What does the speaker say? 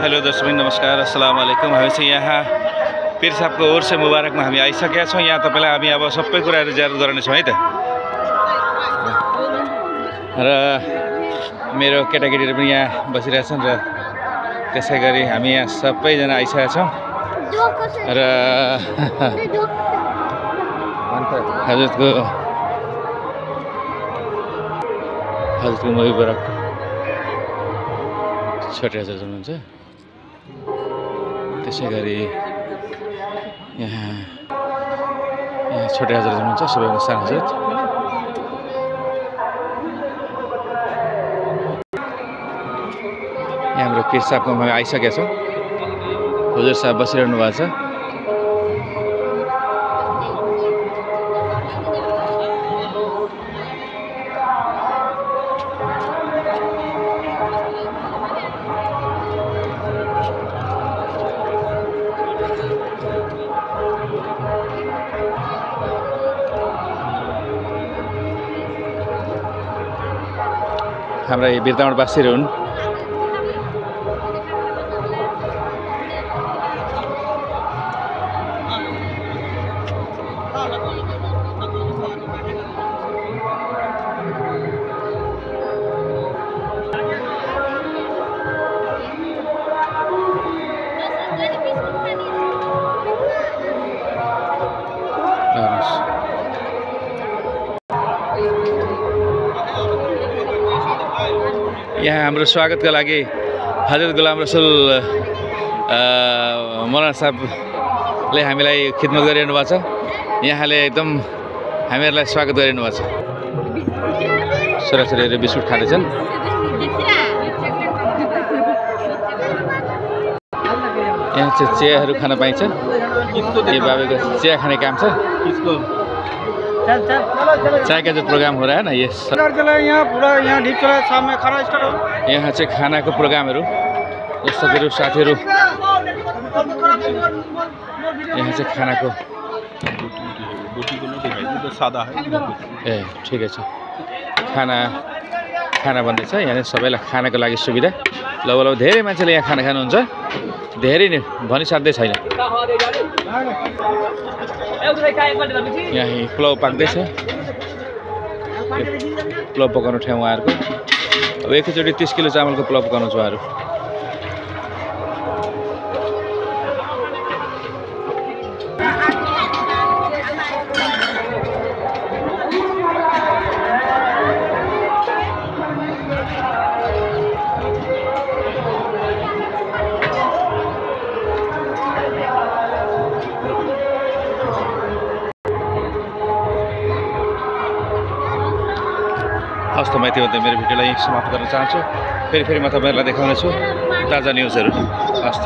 Hello दर्शक नमस्कार अस्सलाम वालेकुम। हामी चाहिँ यहाँ पीर साहबको उर्स मुबारकमा हामी आइसकेका छौँ। यहाँ तपाईँलाई हामी अब सबै कुराहरू जियारत गर्नेछौँ है त। र मेरो केटाकेटीहरू पनि यहाँ बसिरहेछन् र त्यसै गरी हामी यहाँ सबैजना आइसकेका छौँ र हजरतको मुबारक छोटे हजरत हुनुहुन्छ। त्यसै गरी यहाँ छोटे हजरत हुनुहुन्छ, सबैभन्दा सानो हजरत। यहाँ हाम्रो पीर साहबकोमा आइसकेका छौँ। हुजुर साहब बसिरहनु भएको छ। हाम्रा बिरतामोडवासीहरू हुन्। यहाँ हाम्रो स्वागतका लागि हजरत गुलाम रसुल मौलाना साहबले हामीलाई खिदमत गरिरहनु भएको छ। यहाँले एकदम हामीहरूलाई स्वागत गरिरहनु भएको छ। छोराछोरीहरू बिस्कुट खाँदैछन्। यहाँ चाहिँ चियाहरू खान पाइन्छ। यो बाबेको चिया खाने काम छ। चाय का जो प्रोग्राम हो रहा है ना, ये यहाँ पूरा यहाँ ढीप चला, शाम में खाना स्टार्ट हो। यहाँ चाहिँ खानाको प्रोग्रामहरू दर्शकहरू साथीहरू यहाँ चाहिँ खानाको सादा है। ए ठिकै छ। खाना भन्दैछ। यहाँ सबैलाई खानाको लागि सुविधा। लगभग धेरै मान्छेले यहाँ खाना खानुहुन्छ। धेरै नै भनिसाध्यै छैन। यहाँ पुलाउ पाक्दैछ। पुलाउ पकाउनु ठाउँ उहाँहरूको। अब एकैचोटि 30 किलो चामलको पुलाउ पकाउनु छ उहाँहरू। हस् त, म यति भन्दै मेरो भिडियोलाई समाप्त गर्न चाहन्छु। फेरि म तपाईँहरूलाई देखाउनेछु ताजा न्युजहरू। हस् त।